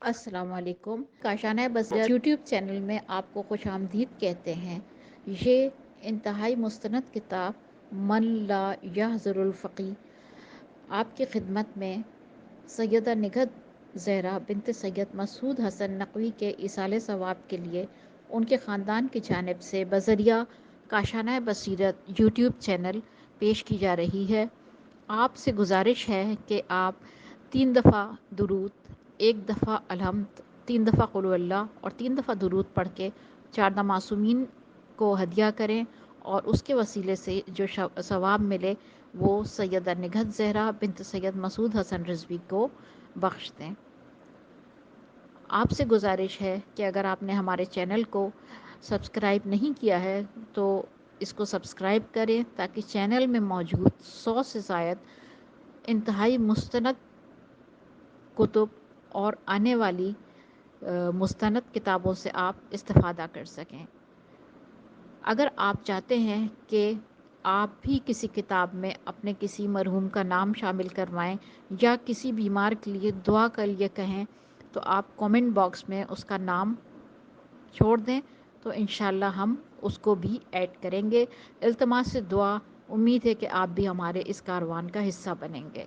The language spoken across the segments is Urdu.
السلام علیکم۔ کاشانہ بصیرت یوٹیوب چینل میں آپ کو خوش آمدید کہتے ہیں۔ یہ انتہائی مستند کتاب من لا یحضر الفقی آپ کی خدمت میں سیدہ نگہت زہرا بنت سید مسعود حسن نقوی کے ایصال ثواب کے لیے ان کے خاندان کی جانب سے بذریعہ کاشانہ بصیرت یوٹیوب چینل پیش کی جا رہی ہے۔ آپ سے گزارش ہے کہ آپ 3 دفعہ درود، 1 دفعہ الحمد، 3 دفعہ قل هو اللہ اور 3 دفعہ درود پڑھ کے 4 معصومین کو ہدیہ کریں اور اس کے وسیلے سے جو ثواب ملے وہ سیدہ نگہت زہرا بنت سید مسعود حسن رضوی کو بخش دیں۔ آپ سے گزارش ہے کہ اگر آپ نے ہمارے چینل کو سبسکرائب نہیں کیا ہے تو اس کو سبسکرائب کریں تاکہ چینل میں موجود 100 سے زائد انتہائی مستند کتب اور آنے والی مستند کتابوں سے آپ استفادہ کر سکیں۔ اگر آپ چاہتے ہیں کہ آپ بھی کسی کتاب میں اپنے کسی مرحوم کا نام شامل کروائیں یا کسی بیمار کے لیے دعا کے لیے کہیں تو آپ کومنٹ باکس میں اس کا نام چھوڑ دیں تو انشاءاللہ ہم اس کو بھی ایڈ کریں گے۔ التماس سے دعا، امید ہے کہ آپ بھی ہمارے اس کاروان کا حصہ بنیں گے۔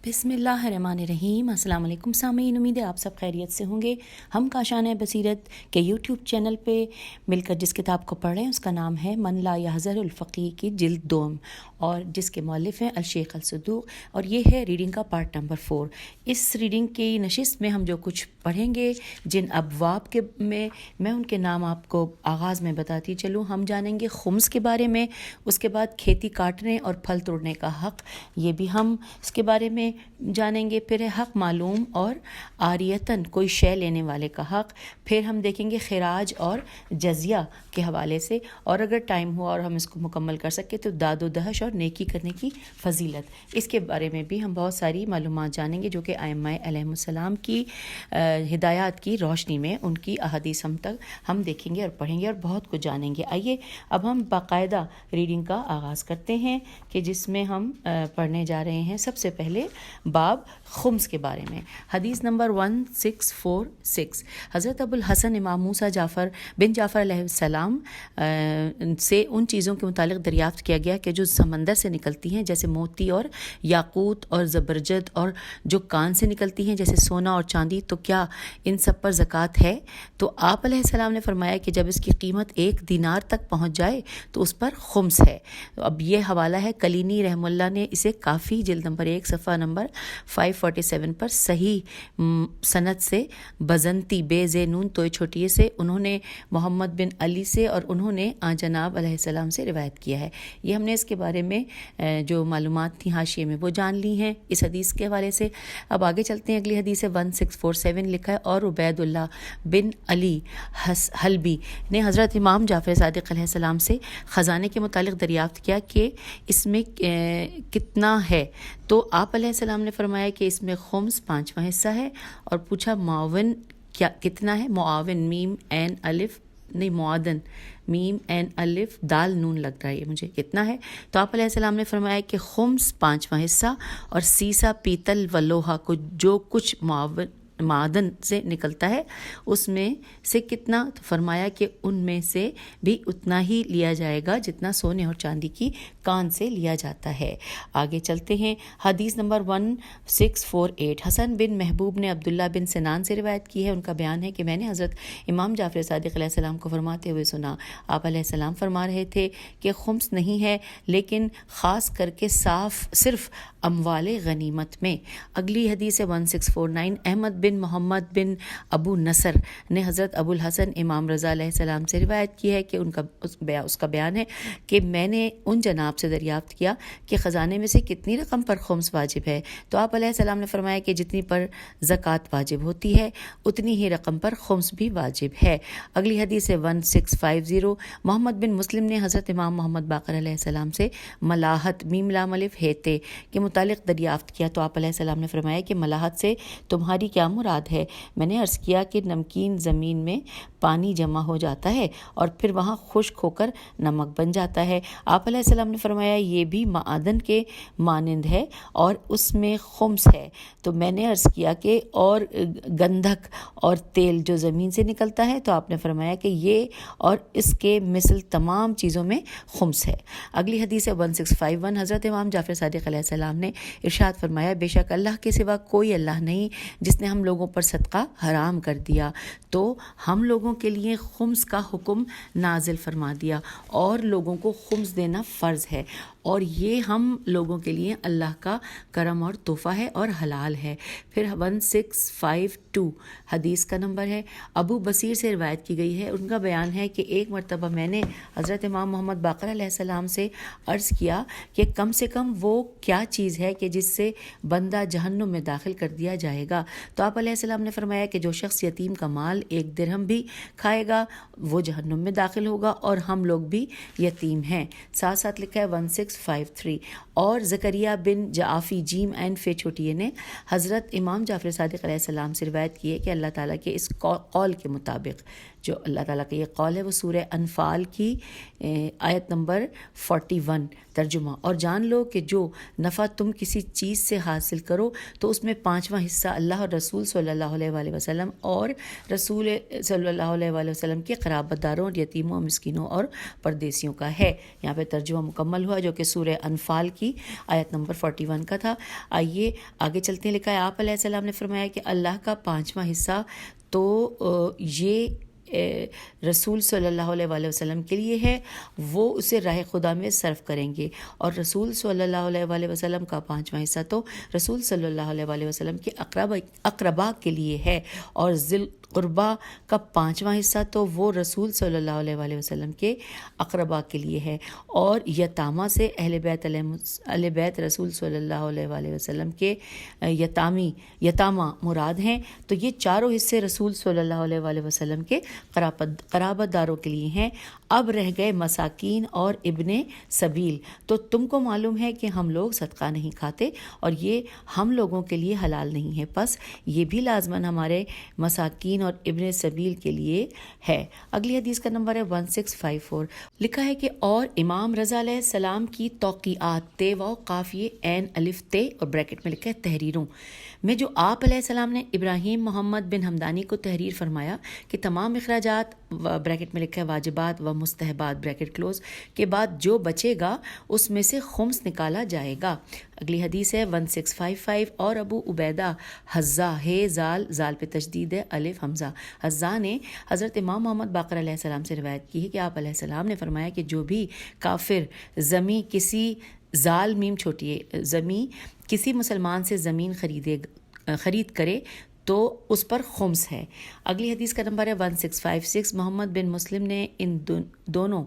بسم اللہ الرحمن الرحیم۔ السلام علیکم سامعین، امید ہے آپ سب خیریت سے ہوں گے۔ ہم کاشانہ بصیرت کے یوٹیوب چینل پہ مل کر جس کتاب کو پڑھ رہے ہیں اس کا نام ہے من لا یحضر الفقی کی جلد 2 اور جس کے مؤلف ہیں الشیخ الصدوق، اور یہ ہے ریڈنگ کا پارٹ نمبر 4۔ اس ریڈنگ کی نشست میں ہم جو کچھ پڑھیں گے، جن ابواب کے میں ان کے نام آپ کو آغاز میں بتاتی چلوں۔ ہم جانیں گے خمس کے بارے میں، اس کے بعد کھیتی کاٹنے اور پھل توڑنے کا حق، یہ بھی ہم اس کے بارے میں جانیں گے۔ پھر ہے حق معلوم اور عاریتاً کوئی شے لینے والے کا حق۔ پھر ہم دیکھیں گے خراج اور جزیہ کے حوالے سے، اور اگر ٹائم ہوا اور ہم اس کو مکمل کر سکے تو داد و دہش اور نیکی کرنے کی فضیلت، اس کے بارے میں بھی ہم بہت ساری معلومات جانیں گے جو کہ ائمہ علیہم السلام کی ہدایات کی روشنی میں ان کی احادیث ہم دیکھیں گے اور پڑھیں گے اور بہت کچھ جانیں گے۔ آئیے اب ہم باقاعدہ ریڈنگ کا آغاز کرتے ہیں کہ جس میں ہم پڑھنے جا رہے ہیں سب سے پہلے باب خمس کے بارے میں۔ حدیث نمبر 1646، حضرت ابو الحسن امام موسیٰ جعفر بن جعفر علیہ السلام سے ان چیزوں کے متعلق دریافت کیا گیا کہ جو سمندر سے نکلتی ہیں جیسے موتی اور یاقوت اور زبرجد، اور جو کان سے نکلتی ہیں جیسے سونا اور چاندی، تو کیا ان سب پر زکوٰۃ ہے؟ تو آپ علیہ السلام نے فرمایا کہ جب اس کی قیمت 1 دینار تک پہنچ جائے تو اس پر خمس ہے۔ اب یہ حوالہ ہے کلینی رحمہ اللہ نے اسے کافی جلد نمبر 1 صفحہ نمبر 547 پر صحیح سند سے بزنتی بے زینون توئے چھوٹیے سے انہوں نے محمد بن علی سے اور انہوں نے جناب علیہ السلام سے روایت کیا ہے۔ یہ ہم نے اس کے بارے میں جو معلومات تھیں حاشیے میں وہ جان لی ہیں اس حدیث کے حوالے سے۔ اب آگے چلتے ہیں، اگلی حدیث ہے 1647، لکھا ہے اور عبید اللہ بن علی حلبی نے حضرت امام جعفر صادق علیہ السلام سے خزانے کے متعلق دریافت کیا کہ اس میں کتنا ہے، تو آپ علیہ السلام نے فرمایا کہ اس میں خمس 5واں حصہ ہے، اور پوچھا معاون کیا کتنا ہے؟ معاون میم عین الف نہیں، معادن میم عین الف دال نون لگ رہا ہے یہ مجھے، کتنا ہے؟ تو آپ علیہ السلام نے فرمایا کہ خمس 5واں حصہ، اور سیسا پیتل و لوہا کو جو کچھ معدن سے نکلتا ہے اس میں سے کتنا؟ تو فرمایا کہ ان میں سے بھی اتنا ہی لیا جائے گا جتنا سونے اور چاندی کی کان سے لیا جاتا ہے۔ آگے چلتے ہیں، حدیث نمبر 1648، حسن بن محبوب نے عبداللہ بن سنان سے روایت کی ہے۔ ان کا بیان ہے کہ میں نے حضرت امام جعفر صادق علیہ السلام کو فرماتے ہوئے سنا۔ آپ علیہ السلام فرما رہے تھے کہ خمس نہیں ہے، لیکن خاص کر کے صرف اموال غنیمت میں۔ اگلی حدیث ہے 1649، احمد بن محمد بن ابو نصر نے حضرت ابو الحسن امام رضا علیہ السلام سے روایت کی ہے کہ اس کا بیان ہے کہ میں نے ان جناب سے دریافت کیا کہ خزانے میں سے کتنی رقم پر خمس واجب ہے، تو آپ علیہ السلام نے فرمایا کہ جتنی پر زکوٰۃ واجب ہوتی ہے اتنی ہی رقم پر خمس بھی واجب ہے۔ اگلی حدیث ہے 1650، محمد بن مسلم نے حضرت امام محمد باقر علیہ السلام سے ملاحت میم لام الف ہیتے کے متعلق دریافت کیا، تو آپ علیہ السلام نے فرمایا کہ ملاحت سے تمہاری کیا مراد ہے؟ میں نے عرض کیا کہ نمکین زمین میں پانی جمع ہو جاتا ہے اور پھر وہاں خشک ہو کر نمک بن جاتا ہے۔ آپ علیہ السلام نے فرمایا یہ بھی معدن کے مانند ہے اور اس میں خمس ہے۔ تو میں نے عرض کیا کہ اور گندھک اور تیل جو زمین سے نکلتا ہے، تو آپ نے فرمایا کہ یہ اور اس کے مثل تمام چیزوں میں خمس ہے۔ اگلی حدیث ہے 1651۔ حضرت امام جعفر صادق علیہ السلام نے ارشاد فرمایا بے شک اللہ کے سوا کوئی اللہ نہیں جس نے ہم لوگوں پر صدقہ حرام کر دیا، تو ہم لوگوں کے لیے خمس کا حکم نازل فرما دیا اور لوگوں کو خمس دینا فرض ہے، اور یہ ہم لوگوں کے لیے اللہ کا کرم اور تحفہ ہے اور حلال ہے۔ پھر 1652 حدیث کا نمبر ہے، ابو بصیر سے روایت کی گئی ہے، ان کا بیان ہے کہ ایک مرتبہ میں نے حضرت امام محمد باقر علیہ السلام سے عرض کیا کہ کم سے کم وہ کیا چیز ہے کہ جس سے بندہ جہنم میں داخل کر دیا جائے گا؟ تو آپ علیہ السلام نے فرمایا کہ جو شخص یتیم کا مال 1 درہم بھی کھائے گا وہ جہنم میں داخل ہوگا، اور ہم لوگ بھی یتیم ہیں۔ ساتھ ساتھ لکھا ہے 1653۔ اور زکریا بن جعفی جیم اینڈ فے چھوٹیے نے حضرت امام جعفر صادق علیہ السلام سے روایت کی ہے کہ اللہ تعالیٰ کے اس قول کے مطابق، جو اللہ تعالیٰ کا یہ قول ہے وہ سورہ انفال کی آیت نمبر 41 ترجمہ، اور جان لو کہ جو نفع تم کسی چیز سے حاصل کرو تو اس میں 5واں حصہ اللہ اور رسول صلی اللہ علیہ وآلہ وسلم اور رسول صلی اللہ علیہ وآلہ وسلم کے قرابت داروں اور یتیموں، مسکینوں اور پردیسیوں کا ہے۔ یہاں پہ ترجمہ مکمل ہوا جو کہ سورہ انفال کی آیت نمبر 41 کا تھا۔ آئیے آگے چلتے ہیں۔ لکھا ہے آپ علیہ السلام نے فرمایا کہ اللہ کا 5واں حصہ تو یہ رسول صلی اللہ علیہ وآلہ وسلم کے لیے ہے، وہ اسے راہ خدا میں صرف کریں گے، اور رسول صلی اللہ علیہ وآلہ وسلم کا 5واں حصہ تو رسول صلی اللہ علیہ وآلہ وسلم کے اقربا کے لیے ہے، اور ذی قربا کا 5واں حصہ تو وہ رسول صلی اللہ علیہ وآلہ وسلم کے اقربا کے لیے ہے، اور یتامہ سے اہل بیت رسول صلی اللہ علیہ وآلہ وسلم کے یتامہ مراد ہیں۔ تو یہ چاروں حصے رسول صلی اللہ علیہ وآلہ وسلم کے قرابت داروں کے لیے ہیں۔ اب رہ گئے مساکین اور ابن سبیل، تو تم کو معلوم ہے کہ ہم لوگ صدقہ نہیں کھاتے اور یہ ہم لوگوں کے لیے حلال نہیں ہے، پس یہ بھی لازماً ہمارے مساکین اور ابن سبیل کے لیے ہے۔ اگلی حدیث کا نمبر ہے 1654۔ لکھا ہے کہ اور امام رضا علیہ السلام کی توقیعات تے و قافیے عین الف تے اور بریکٹ میں لکھا ہے تحریروں میں جو آپ علیہ السلام نے ابراہیم محمد بن حمدانی کو تحریر فرمایا کہ تمام اخراجات بریکٹ میں لکھا ہے واجبات و مستحبات بریکٹ کلوز کے بعد جو بچے گا اس میں سے خمس نکالا جائے گا۔ اگلی حدیث ہے 1655۔ اور ابو عبیدہ حزا ہے زال پہ تشدید ہے الف حمزہ حزا نے حضرت امام محمد باقر علیہ السلام سے روایت کی ہے کہ آپ علیہ السلام نے فرمایا کہ جو بھی کافر زمیں کسی زال میم چھوٹی ہے زمیں کسی مسلمان سے زمین خرید کرے تو اس پر خمس ہے۔ اگلی حدیث کا نمبر ہے 1656۔ محمد بن مسلم نے ان دونوں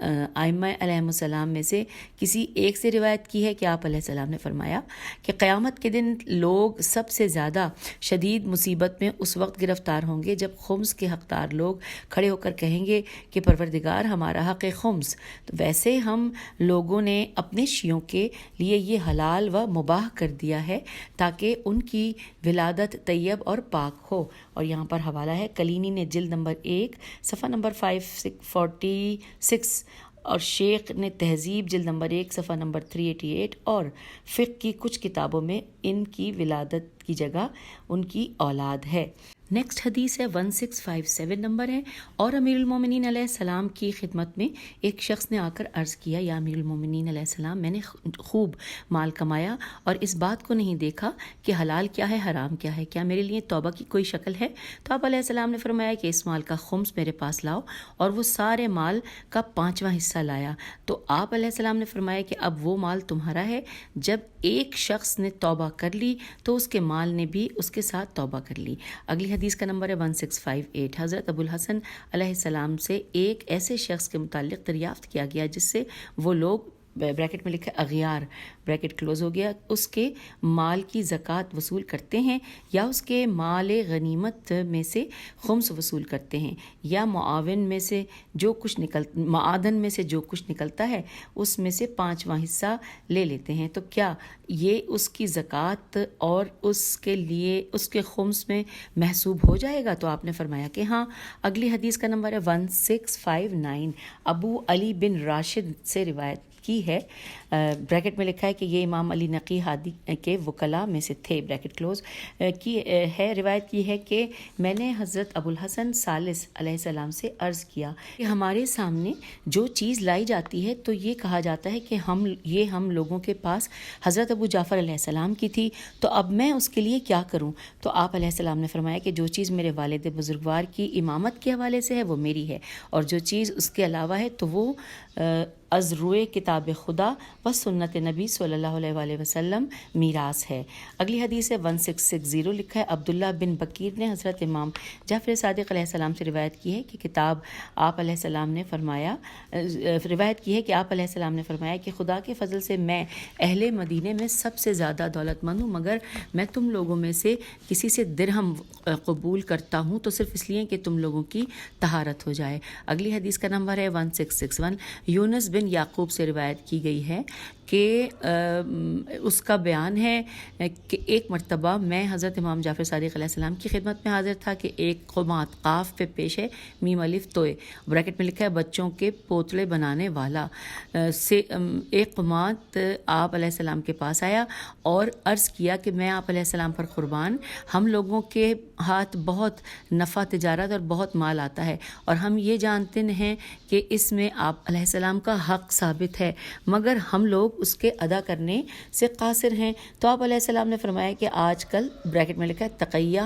ائمہ علیہم السلام میں سے کسی ایک سے روایت کی ہے کہ آپ علیہ السلام نے فرمایا کہ قیامت کے دن لوگ سب سے زیادہ شدید مصیبت میں اس وقت گرفتار ہوں گے جب خمس کے حقدار لوگ کھڑے ہو کر کہیں گے کہ پروردگار ہمارا حق خمس۔ تو ویسے ہم لوگوں نے اپنے شیعوں کے لیے یہ حلال و مباح کر دیا ہے تاکہ ان کی ولادت طیب اور پاک ہو، اور یہاں پر حوالہ ہے کلینی نے جلد نمبر 1 صفحہ نمبر 546 اور شیخ نے تہذیب جلد نمبر 1 صفحہ نمبر 388 اور فقہ کی کچھ کتابوں میں ان کی ولادت کی جگہ ان کی اولاد ہے۔ نیکسٹ حدیث ہے 1657 نمبر ہے۔ اور امیر المومنین علیہ السلام کی خدمت میں ایک شخص نے آ کر عرض کیا یا امیر المومنین علیہ السلام میں نے خوب مال کمایا اور اس بات کو نہیں دیکھا کہ حلال کیا ہے حرام کیا ہے، کیا میرے لیے توبہ کی کوئی شکل ہے؟ تو آپ علیہ السلام نے فرمایا کہ اس مال کا خمس میرے پاس لاؤ، اور وہ سارے مال کا 5واں حصہ لایا۔ تو آپ علیہ السلام نے فرمایا کہ اب وہ مال تمہارا ہے۔ جب ایک شخص نے توبہ کر لی تو اس کے مال نے بھی اس کے ساتھ توبہ کر لی۔ اگلی حدیث کا نمبر ہے 1658۔ حضرت ابو الحسن علیہ السلام سے ایک ایسے شخص کے متعلق دریافت کیا گیا جس سے وہ لوگ بریکٹ میں لکھا ہے اغیار، بریکٹ کلوز ہو گیا، اس کے مال کی زکوٰۃ وصول کرتے ہیں یا اس کے مال غنیمت میں سے خمس وصول کرتے ہیں یا معاون میں سے جو کچھ معادن میں سے جو کچھ نکلتا ہے اس میں سے 5واں حصہ لے لیتے ہیں، تو کیا یہ اس کی زکوٰۃ اور اس کے لیے اس کے خمس میں محسوب ہو جائے گا؟ تو آپ نے فرمایا کہ ہاں۔ اگلی حدیث کا نمبر ہے 1659، ابو علی بن راشد سے روایت کی ہے، بریکٹ میں لکھا ہے کہ یہ امام علی نقی ہادی کے وکلاء میں سے تھے، بریکٹ کلوز کی ہے۔ روایت کی ہے کہ میں نے حضرت ابو الحسن ثالث علیہ السلام سے عرض کیا کہ ہمارے سامنے جو چیز لائی جاتی ہے تو یہ کہا جاتا ہے کہ ہم لوگوں کے پاس حضرت ابو جعفر علیہ السلام کی تھی، تو اب میں اس کے لیے کیا کروں؟ تو آپ علیہ السلام نے فرمایا کہ جو چیز میرے والد بزرگوار کی امامت کے حوالے سے ہے وہ میری ہے، اور جو چیز اس کے علاوہ ہے تو وہ از روئے کتاب خدا و سنت نبی صلی اللہ علیہ وآلہ وسلم میراث ہے۔ اگلی حدیث ہے 1660، لکھا ہے عبداللہ بن بکیر نے حضرت امام جعفر صادق علیہ السلام سے روایت کی ہے کہ آپ علیہ السلام نے فرمایا کہ خدا کے فضل سے میں اہل مدینے میں سب سے زیادہ دولت مند ہوں، مگر میں تم لوگوں میں سے کسی سے درہم قبول کرتا ہوں تو صرف اس لیے کہ تم لوگوں کی طہارت ہو جائے۔ اگلی حدیث کا نمبر ہے 1661، یونس بن یعقوب سے روایت کی گئی ہے کہ اس کا بیان ہے کہ ایک مرتبہ میں حضرت امام جعفر صادق علیہ السلام کی خدمت میں حاضر تھا کہ ایک قمات قاف پہ پیش ہے میم الف توئے، بریکٹ میں لکھا ہے بچوں کے پوتلے بنانے والا سے ایک قمات آپ علیہ السلام کے پاس آیا اور عرض کیا کہ میں آپ علیہ السلام پر قربان، ہم لوگوں کے ہاتھ بہت نفع تجارت اور بہت مال آتا ہے، اور ہم یہ جانتے ہیں کہ اس میں آپ علیہ السلام کا حق ثابت ہے، مگر ہم لوگ اس کے ادا کرنے سے قاصر ہیں۔ تو آپ علیہ السلام نے فرمایا کہ آج کل بریکٹ میں لکھا ہے تقیہ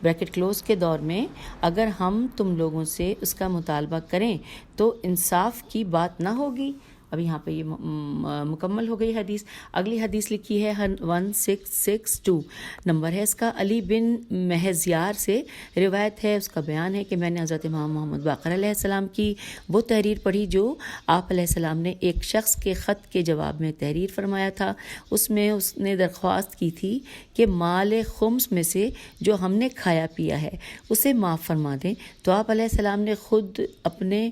بریکٹ کلوز کے دور میں اگر ہم تم لوگوں سے اس کا مطالبہ کریں تو انصاف کی بات نہ ہوگی۔ اب یہاں پہ یہ مکمل ہو گئی حدیث۔ اگلی حدیث لکھی ہے 1662 نمبر ہے اس کا، علی بن محزیار سے روایت ہے، اس کا بیان ہے کہ میں نے حضرت امام محمد باقر علیہ السلام کی وہ تحریر پڑھی جو آپ علیہ السلام نے ایک شخص کے خط کے جواب میں تحریر فرمایا تھا۔ اس میں اس نے درخواست کی تھی کہ مال خمس میں سے جو ہم نے کھایا پیا ہے اسے معاف فرما دیں، تو آپ علیہ السلام نے خود اپنے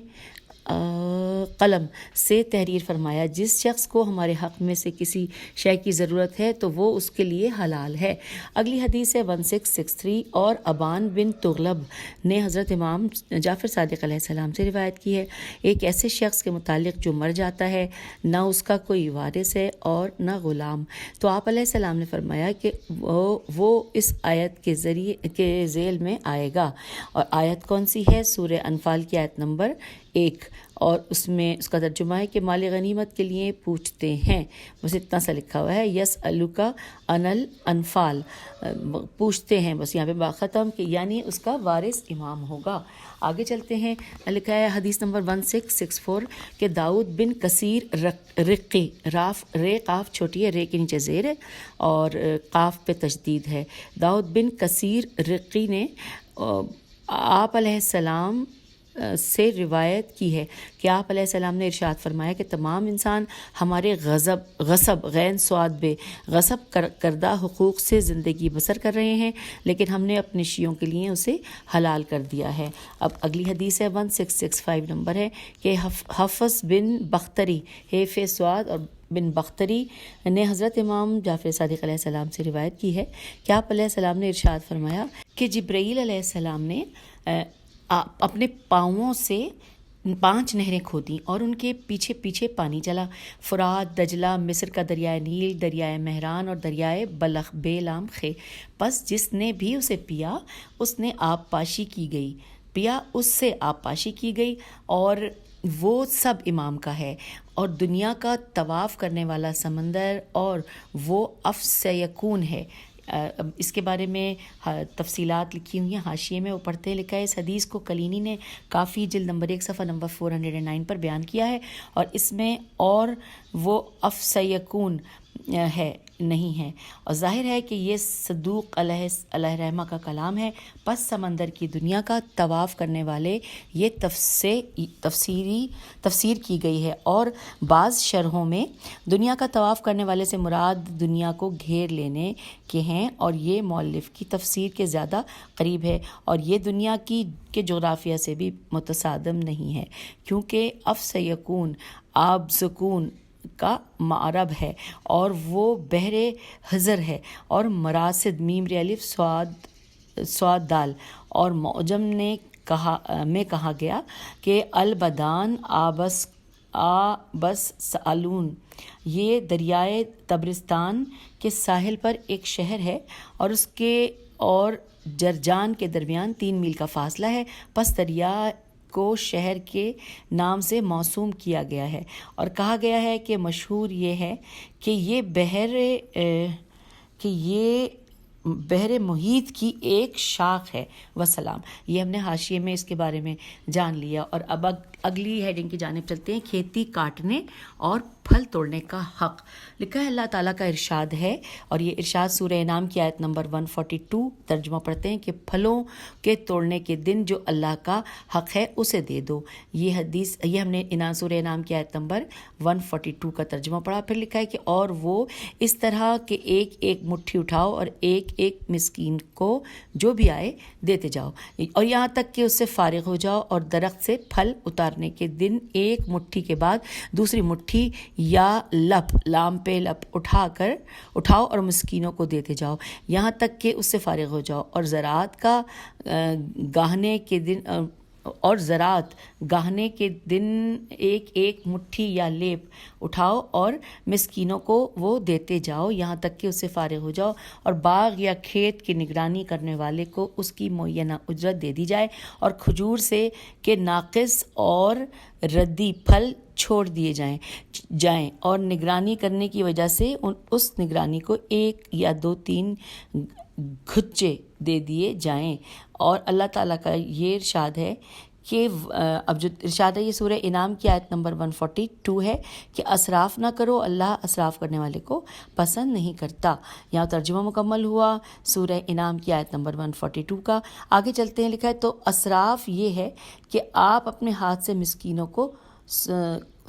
قلم سے تحریر فرمایا جس شخص کو ہمارے حق میں سے کسی شے کی ضرورت ہے تو وہ اس کے لیے حلال ہے۔ اگلی حدیث ہے 1663، اور ابان بن تغلب نے حضرت امام جعفر صادق علیہ السلام سے روایت کی ہے ایک ایسے شخص کے متعلق جو مر جاتا ہے، نہ اس کا کوئی وارث ہے اور نہ غلام، تو آپ علیہ السلام نے فرمایا کہ وہ اس آیت کے ذریعے کے ذیل میں آئے گا، اور آیت کون سی ہے؟ سورہ انفال کی آیت نمبر 1، اور اس میں اس کا ترجمہ ہے کہ مال غنیمت کے لیے پوچھتے ہیں، بس اتنا سا لکھا ہوا ہے، یس الوکا انل انفال، پوچھتے ہیں، بس یہاں پہ بات ختم، کہ یعنی اس کا وارث امام ہوگا۔ آگے چلتے ہیں، لکھا ہے حدیث نمبر 1664 کہ داؤد بن کثیر رقی، رے قاف چھوٹی ہے، رے کے نیچے زیر ہے اور قاف پہ تشدید ہے، داؤد بن کثیر رقی نے آپ علیہ السلام سے روایت کی ہے کہ آپ علیہ السلام نے ارشاد فرمایا کہ تمام انسان ہمارے غصب غین سواد بے غصب کردہ حقوق سے زندگی بسر کر رہے ہیں، لیکن ہم نے اپنے شیعوں کے لیے اسے حلال کر دیا ہے۔ اب اگلی حدیث ہے 1665 نمبر ہے کہ حفظ بن بختری سواد اور بن بختری نے حضرت امام جعفر صادق علیہ السلام سے روایت کی ہے کہ آپ علیہ السلام نے ارشاد فرمایا کہ جبرائیل علیہ السلام نے اپنے پاؤں سے 5 نہریں کھودیں اور ان کے پیچھے پیچھے پانی چلا، فرات، دجلہ، مصر کا دریائے نیل، دریائے مہران اور دریائے بلخ بے لام خے، پس جس نے بھی اسے پیا اس نے آب پاشی کی گئی اور وہ سب امام کا ہے، اور دنیا کا طواف کرنے والا سمندر اور وہ افسیکون ہے۔ اب اس کے بارے میں تفصیلات لکھی ہوئی ہیں حاشیے میں، وہ پڑھتے لکھا ہے۔ اس حدیث کو کلینی نے کافی جلد نمبر 1 صفحہ نمبر 409 پر بیان کیا ہے، اور اس میں اور وہ افسیکون ہے نہیں ہے، اور ظاہر ہے کہ یہ صدوق علیہ رحمہ کا کلام ہے۔ پس سمندر کی دنیا کا طواف کرنے والے یہ تفسیر کی گئی ہے، اور بعض شرحوں میں دنیا کا طواف کرنے والے سے مراد دنیا کو گھیر لینے کے ہیں، اور یہ مؤلف کی تفسیر کے زیادہ قریب ہے، اور یہ دنیا کے جغرافیہ سے بھی متصادم نہیں ہے، کیونکہ افسیکون آب سکون کا معرب ہے، اور وہ بحر حضر ہے، اور مراصد میم ر الف صاد دال اور معجم میں کہا گیا کہ البدان آبس سالون یہ دریائے طبرستان کے ساحل پر ایک شہر ہے، اور اس کے اور جرجان کے درمیان 3 میل کا فاصلہ ہے، پس دریا کو شہر کے نام سے موسوم کیا گیا ہے، اور کہا گیا ہے کہ مشہور یہ ہے کہ یہ بحر محیط کی ایک شاخ ہے۔ وسلام۔ یہ ہم نے حاشیے میں اس کے بارے میں جان لیا، اور اب اگلی ہیڈنگ کی جانب چلتے ہیں، کھیتی کاٹنے اور پھل توڑنے کا حق۔ لکھا ہے اللہ تعالیٰ کا ارشاد ہے، اور یہ ارشاد سورہ انعام کی آیت نمبر 142 ترجمہ پڑھتے ہیں کہ پھلوں کے توڑنے کے دن جو اللہ کا حق ہے اسے دے دو۔ یہ ہم نے سورہ انعام کی آیت نمبر 142 کا ترجمہ پڑھا۔ پھر لکھا ہے کہ اور وہ اس طرح کہ ایک ایک مٹھی اٹھاؤ اور ایک مسکین کو جو بھی آئے دیتے جاؤ، اور یہاں تک کہ اس سے فارغ ہو جاؤ، اور درخت سے پھل اتارنے کے دن ایک مٹھی کے بعد دوسری مٹھی یا لام پہ لپ اٹھاؤ اور مسکینوں کو دیتے جاؤ یہاں تک کہ اس سے فارغ ہو جاؤ، اور زراعت گاہنے کے دن ایک ایک مٹھی یا لیپ اٹھاؤ اور مسکینوں کو وہ دیتے جاؤ یہاں تک کہ اس سے فارغ ہو جاؤ، اور باغ یا کھیت کی نگرانی کرنے والے کو اس کی معینہ اجرت دے دی جائے، اور کھجور سے کہ ناقص اور ردی پھل چھوڑ دیے جائیں اور نگرانی کرنے کی وجہ سے اس نگرانی کو 1 یا 2-3 گھچے دے دیے جائیں۔ اور اللہ تعالیٰ کا یہ ارشاد ہے کہ اب جو ارشاد ہے یہ سورہ انعام کی آیت نمبر 142 ہے کہ اسراف نہ کرو، اللہ اسراف کرنے والے کو پسند نہیں کرتا۔ یہاں ترجمہ مکمل ہوا سورہ انعام کی آیت نمبر 142 کا۔ آگے چلتے ہیں، لکھا ہے تو اسراف یہ ہے کہ آپ اپنے ہاتھ سے مسکینوں کو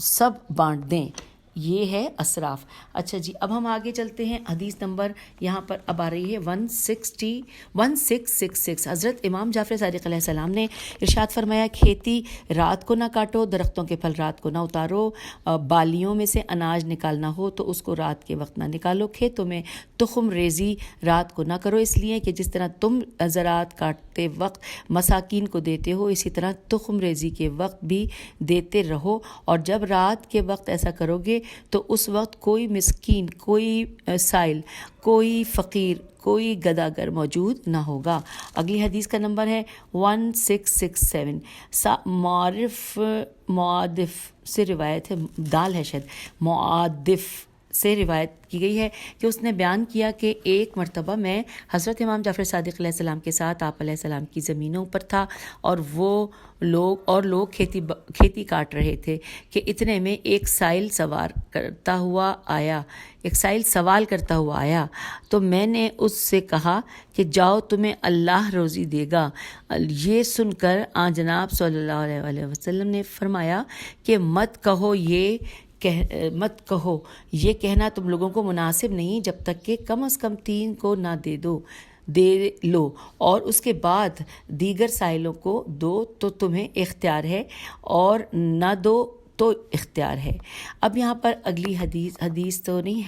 سب بانٹ دیں، یہ ہے اسراف۔ اچھا جی، اب ہم آگے چلتے ہیں، حدیث نمبر یہاں پر اب آ رہی ہے 1666۔ حضرت امام جعفر صادق علیہ السلام نے ارشاد فرمایا، کھیتی رات کو نہ کاٹو، درختوں کے پھل رات کو نہ اتارو، بالیوں میں سے اناج نکالنا ہو تو اس کو رات کے وقت نہ نکالو، کھیتوں میں تخم ریزی رات کو نہ کرو، اس لیے کہ جس طرح تم زراعت کاٹتے وقت مساکین کو دیتے ہو اسی طرح تخم ریزی کے وقت بھی دیتے رہو، اور جب رات کے وقت ایسا کرو گے تو اس وقت کوئی مسکین، کوئی سائل، کوئی فقیر، کوئی گداگر موجود نہ ہوگا۔ اگلی حدیث کا نمبر ہے 1667۔ معادف سے روایت ہے، دال ہے شاید، معادف سے روایت کی گئی ہے کہ اس نے بیان کیا کہ ایک مرتبہ میں حضرت امام جعفر صادق علیہ السلام کے ساتھ آپ علیہ السلام کی زمینوں پر تھا، اور لوگ کھیتی کاٹ رہے تھے کہ اتنے میں ایک سائل سوال کرتا ہوا آیا تو میں نے اس سے کہا کہ جاؤ تمہیں اللہ روزی دے گا۔ یہ سن کر جناب صلی اللہ علیہ وسلم نے فرمایا کہ مت کہو یہ کہنا تم لوگوں کو مناسب نہیں جب تک کہ کم از کم 3 کو نہ دے لو، اور اس کے بعد دیگر سائلوں کو دو تو تمہیں اختیار ہے، اور نہ دو تو اختیار ہے۔ اب یہاں پر اگلی حدیث تو نہیں،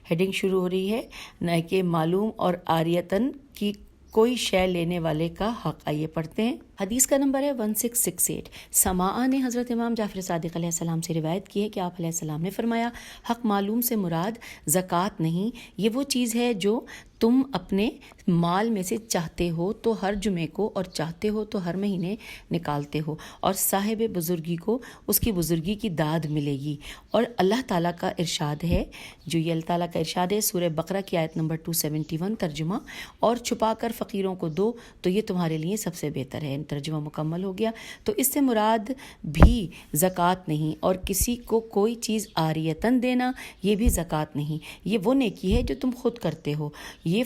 ہیڈنگ شروع ہو رہی ہے نہ کہ معلوم اور عاریتن کی کوئی شے لینے والے کا حق۔ آئیے پڑھتے ہیں، حدیث کا نمبر ہے 1668۔ سماعہ نے حضرت امام جعفر صادق علیہ السلام سے روایت کی ہے کہ آپ علیہ السلام نے فرمایا، حق معلوم سے مراد زکوٰۃ نہیں، یہ وہ چیز ہے جو تم اپنے مال میں سے چاہتے ہو تو ہر جمعے کو اور چاہتے ہو تو ہر مہینے نکالتے ہو، اور صاحب بزرگی کو اس کی بزرگی کی داد ملے گی۔ اور اللہ تعالیٰ کا ارشاد ہے، جو یہ اللہ تعالیٰ کا ارشاد ہے سورہ بقرہ کی آیت نمبر 271 ترجمہ، اور چھپا کر فقیروں کو دو تو یہ تمہارے لیے سب سے بہتر ہے۔ ترجمہ مکمل ہو گیا. تو اس سے مراد بھی زکوٰۃ نہیں، اور کسی کو کوئی چیز عاریتاً دینا یہ بھی زکوٰۃ نہیں. یہ وہ نیکی ہے جو تم خود کرتے ہو. یہ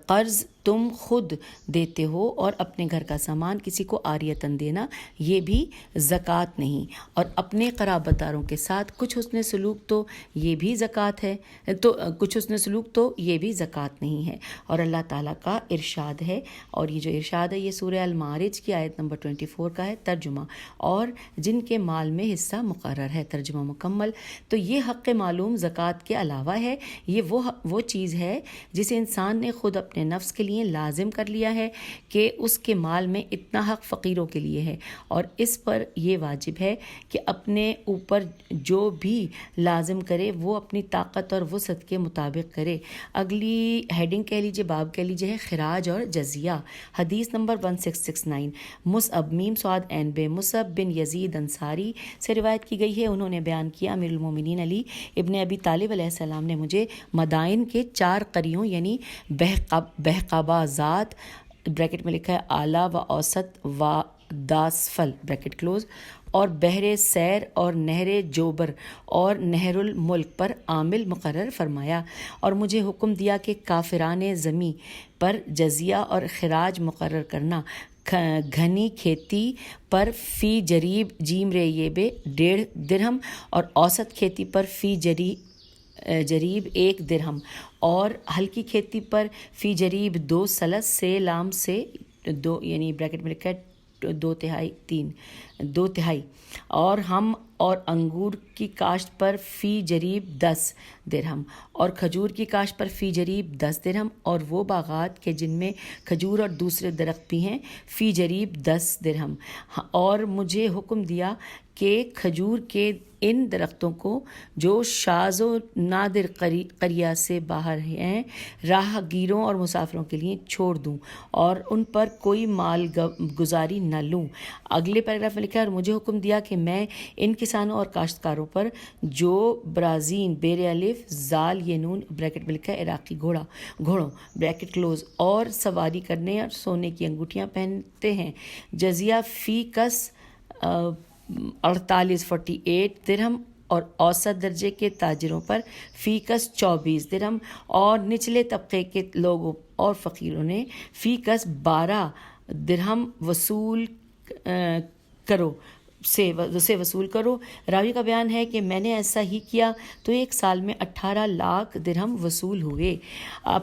قرض تم خود دیتے ہو، اور اپنے گھر کا سامان کسی کو عاریتاً دینا یہ بھی زکوٰۃ نہیں. اور اپنے قرابت داروں کے ساتھ کچھ حسن سلوک تو یہ بھی زکوٰۃ ہے، تو کچھ حسن سلوک تو یہ بھی زکوٰۃ نہیں ہے. اور اللہ تعالیٰ کا ارشاد ہے، اور یہ جو ارشاد ہے یہ سورہ المعارج کی آیت نمبر 24 کا ہے ترجمہ، اور جن کے مال میں حصہ مقرر ہے ترجمہ مکمل. تو یہ حق معلوم زکوٰۃ کے علاوہ ہے. یہ وہ چیز ہے جسے انسان نے خود اپنے نفس کے لیے لازم کر لیا ہے کہ اس کے مال میں اتنا حق فقیروں کے لیے ہے، اور اس پر یہ واجب ہے کہ اپنے اوپر جو بھی لازم کرے وہ اپنی طاقت اور وسعت کے مطابق کرے. اگلی ہیڈنگ کہہ لیجیے، باب کہہ لیجیے ہے خراج اور جزیہ. حدیث نمبر 1669 مصعب میم صاد عین بے مصعب بن یزید انصاری سے روایت کی گئی ہے. انہوں نے بیان کیا امیر المومنین علی ابن ابی طالب علیہ السلام نے مجھے مدائن کے 4 قریوں یعنی بہقابا ذات بریکٹ میں لکھا ہے اعلیٰ و اوسط و داسفل بریکٹ کلوز، اور بحر سیر اور نہر جوبر اور نہر الملک پر عامل مقرر فرمایا، اور مجھے حکم دیا کہ کافران زمیں پر جزیہ اور خراج مقرر کرنا. گھنی کھیتی پر فی جریب جیم ریبے 1.5 درہم، اور اوسط کھیتی پر فی جریب 1 درہم، اور ہلکی کھیتی پر فی جریب 2 سلس سے لام سے 2 یعنی بریکٹ میں لکھا ہے 2/3، اور ہم اور انگور کی کاشت پر فی جریب 10 درہم، اور کھجور کی کاشت پر فی جریب 10 درہم، اور وہ باغات کے جن میں کھجور اور دوسرے درخت بھی ہیں فی جریب 10 درہم. اور مجھے حکم دیا کہ کھجور کے ان درختوں کو جو شاذ و نادر قریہ سے باہر ہیں راہ گیروں اور مسافروں کے لیے چھوڑ دوں، اور ان پر کوئی مال گزاری نہ لوں. اگلے پیراگراف میں لکھا ہے اور مجھے حکم دیا کہ میں ان کسانوں اور کاشتکاروں پر جو برازین بیر الف زال یہ نون بریکٹ میں لکھا ہے عراقی گھوڑوں بریکٹ کلوز اور سواری کرنے اور سونے کی انگوٹھیاں پہنتے ہیں جزیہ فی کس 48 درہم، اور اوسط درجے کے تاجروں پر فی کس 24 درہم، اور نچلے طبقے کے لوگوں اور فقیروں نے فی کس 12 درہم وصول کرو. راوی کا بیان ہے کہ میں نے ایسا ہی کیا تو 1 سال میں 18 لاکھ درہم وصول ہوئے.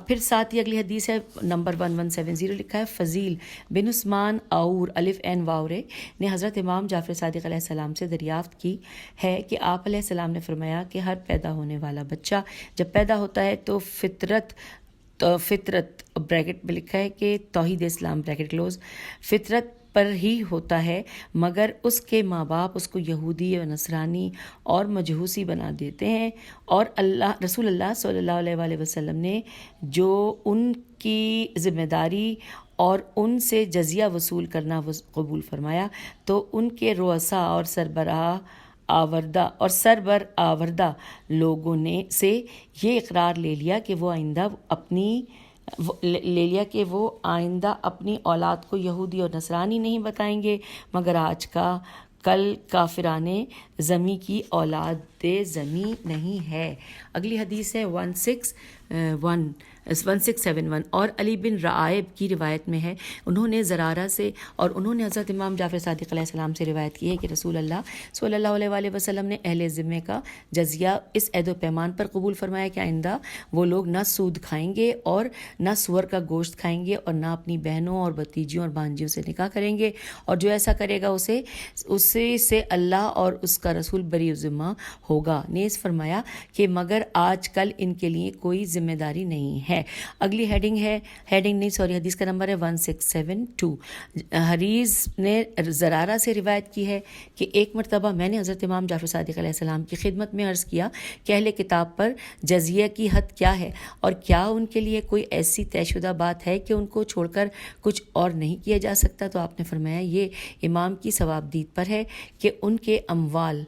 پھر ساتھ ہی اگلی حدیث ہے نمبر 1170 لکھا ہے فضیل بن عثمان اور الف این واورے نے حضرت امام جعفر صادق علیہ السلام سے دریافت کی ہے کہ آپ علیہ السلام نے فرمایا کہ ہر پیدا ہونے والا بچہ جب پیدا ہوتا ہے تو فطرت بریکٹ میں لکھا ہے کہ توحید اسلام بریکٹ کلوز فطرت پر ہی ہوتا ہے، مگر اس کے ماں باپ اس کو یہودی و نصرانی اور مجوسی بنا دیتے ہیں، اور رسول اللہ صلی اللہ علیہ وآلہ وسلم نے جو ان کی ذمہ داری اور ان سے جزیہ وصول کرنا قبول فرمایا تو ان کے رؤساء اور سربر آوردہ لوگوں نے سے یہ اقرار لے لیا کہ وہ آئندہ اپنی اولاد کو یہودی اور نصرانی نہیں بتائیں گے، مگر آج کا کل کافرانے زمیں کی اولاد زمیں نہیں ہے. اگلی حدیث ہے 1671 اور علی بن رعائب کی روایت میں ہے، انہوں نے زرارہ سے اور انہوں نے حضرت امام جعفر صادق علیہ السلام سے روایت کی ہے کہ رسول اللہ صلی اللہ علیہ وآلہ وسلم نے اہل ذمے کا جزیہ اس عہد و پیمان پر قبول فرمایا کہ آئندہ وہ لوگ نہ سود کھائیں گے اور نہ سور کا گوشت کھائیں گے اور نہ اپنی بہنوں اور بھتیجیوں اور بانجیوں سے نکاح کریں گے، اور جو ایسا کرے گا اسے سے اللہ اور اس کا رسول بری ذمہ ہوگا. نیز فرمایا کہ مگر آج کل ان کے لیے کوئی ذمہ داری نہیں ہے. اگلی حدیث کا نمبر ہے 1672. حریز نے زرارہ سے روایت کی ہے کہ ایک مرتبہ میں نے حضرت امام جعفر صادق علیہ السلام کی خدمت میں عرض کیا کہ اہل کتاب پر جزیہ کی حد کیا ہے اور کیا ان کے لیے کوئی ایسی طے شدہ بات ہے کہ ان کو چھوڑ کر کچھ اور نہیں کیا جا سکتا؟ تو آپ نے فرمایا یہ امام کی ثوابدید پر ہے کہ ان کے اموال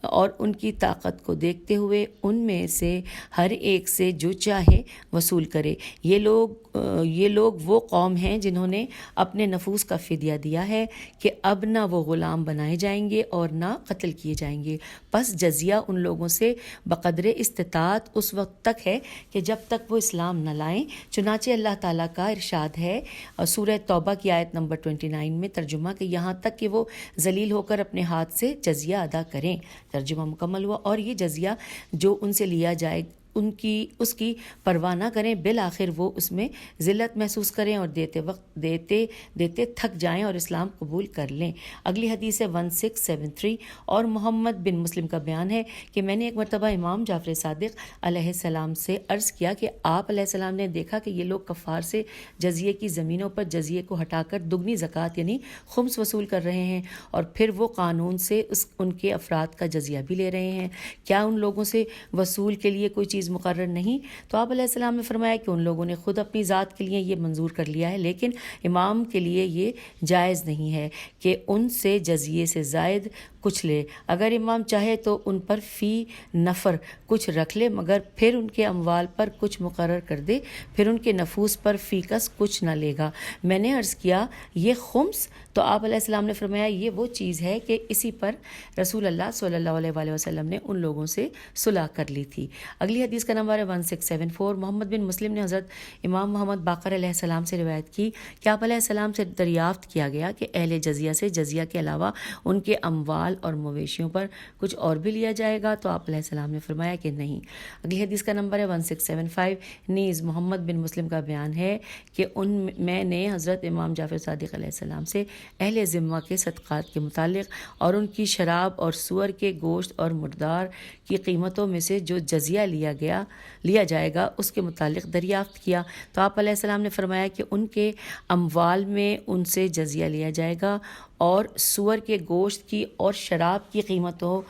اور ان کی طاقت کو دیکھتے ہوئے ان میں سے ہر ایک سے جو چاہے وصول کرے۔ یہ لوگ وہ قوم ہیں جنہوں نے اپنے نفوس کا فدیہ دیا ہے کہ اب نہ وہ غلام بنائے جائیں گے اور نہ قتل کیے جائیں گے، پس جزیہ ان لوگوں سے بقدر استطاعت اس وقت تک ہے کہ جب تک وہ اسلام نہ لائیں۔ چنانچہ اللہ تعالیٰ کا ارشاد ہے سورہ توبہ کی آیت نمبر 29 میں ترجمہ کہ یہاں تک کہ وہ ذلیل ہو کر اپنے ہاتھ سے جزیہ ادا کریں۔ ترجمہ مکمل ہوا۔ اور یہ جزیہ جو ان سے لیا جائے اس کی پرواہ نہ کریں، بالآخر وہ اس میں ذلت محسوس کریں اور دیتے تھک جائیں اور اسلام قبول کر لیں۔ اگلی حدیث ہے 1673 اور محمد بن مسلم کا بیان ہے کہ میں نے ایک مرتبہ امام جعفر صادق علیہ السلام سے عرض کیا کہ آپ علیہ السلام نے دیکھا کہ یہ لوگ کفار سے جزیے کی زمینوں پر جزیے کو ہٹا کر دگنی زکوٰۃ یعنی خمس وصول کر رہے ہیں، اور پھر وہ قانون سے ان کے افراد کا جزیہ بھی لے رہے ہیں، کیا ان لوگوں سے وصول کے لیے کوئی چیز مقرر نہیں؟ تو آپ علیہ السلام نے فرمایا کہ ان لوگوں نے خود اپنی ذات کے لیے یہ منظور کر لیا ہے، لیکن امام کے لیے یہ جائز نہیں ہے کہ ان سے جزیے سے زائد کچھ لے۔ اگر امام چاہے تو ان پر فی نفر کچھ رکھ لے، مگر پھر ان کے اموال پر کچھ مقرر کر دے، پھر ان کے نفوس پر فی کس کچھ نہ لے گا۔ میں نے عرض کیا یہ خمس؟ تو آپ علیہ السلام نے فرمایا یہ وہ چیز ہے کہ اسی پر رسول اللہ صلی اللہ علیہ وسلم نے ان لوگوں سے صلح کر لی تھی۔ اگلی حدیث کا نمبر ہے 1674۔ محمد بن مسلم نے حضرت امام محمد باقر علیہ السلام سے روایت کی کہ آپ علیہ السلام سے دریافت کیا گیا کہ اہل جزیہ سے جزیہ کے علاوہ ان کے اموال اور مویشیوں پر کچھ اور بھی لیا جائے گا؟ تو آپ علیہ السلام نے فرمایا کہ نہیں۔ اگلی حدیث کا نمبر ہے 1675۔ نیز محمد بن مسلم کا بیان ہے کہ میں نے حضرت امام جعفر صادق علیہ السلام سے اہل ذمہ کے صدقات کے متعلق اور ان کی شراب اور سور کے گوشت اور مردار کی قیمتوں میں سے جو جزیہ لیا جائے گا اس کے متعلق دریافت کیا۔ تو آپ علیہ السلام نے فرمایا کہ ان کے اموال میں ان سے جزیہ لیا جائے گا اور سور کے گوشت کی اور شراب کی قیمتوں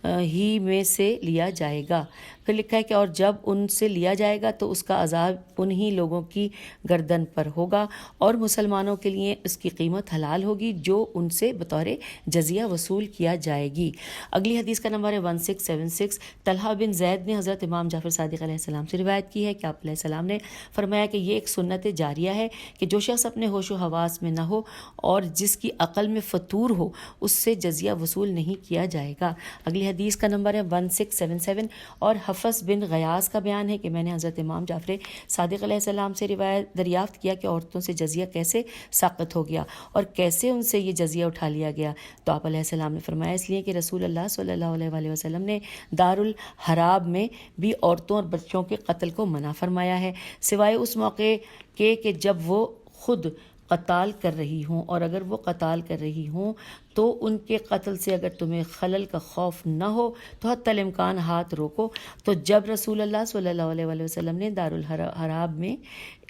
ہی میں سے لیا جائے گا۔ پھر لکھا ہے کہ اور جب ان سے لیا جائے گا تو اس کا عذاب انہی لوگوں کی گردن پر ہوگا اور مسلمانوں کے لیے اس کی قیمت حلال ہوگی جو ان سے بطور جزیہ وصول کیا جائے گی۔ اگلی حدیث کا نمبر ہے 1676۔ طلحہ بن زید نے حضرت امام جعفر صادق علیہ السلام سے روایت کی ہے کہ آپ علیہ السلام نے فرمایا کہ یہ ایک سنت جاریہ ہے کہ جو شخص اپنے ہوش و حواس میں نہ ہو اور جس کی عقل میں فطور ہو اس سے جزیہ وصول نہیں کیا جائے گا۔ اگلی حدیث کا نمبر ہے 1677۔ اور حفص بن غیاث کا بیان ہے کہ میں نے حضرت امام جعفر صادق علیہ السلام سے دریافت کیا کہ عورتوں سے جزیہ کیسے ساقط ہو گیا اور کیسے ان سے یہ جزیہ اٹھا لیا گیا؟ تو آپ علیہ السلام نے فرمایا اس لیے کہ رسول اللہ صلی اللہ علیہ وسلم نے دارالحراب میں بھی عورتوں اور بچوں کے قتل کو منع فرمایا ہے، سوائے اس موقع کے کہ جب وہ خود قتال کر رہی ہوں، اور اگر وہ قتال کر رہی ہوں تو ان کے قتل سے اگر تمہیں خلل کا خوف نہ ہو تو حتی الامکان ہاتھ روکو۔ تو جب رسول اللہ صلی اللہ علیہ وسلم نے دارالحراب میں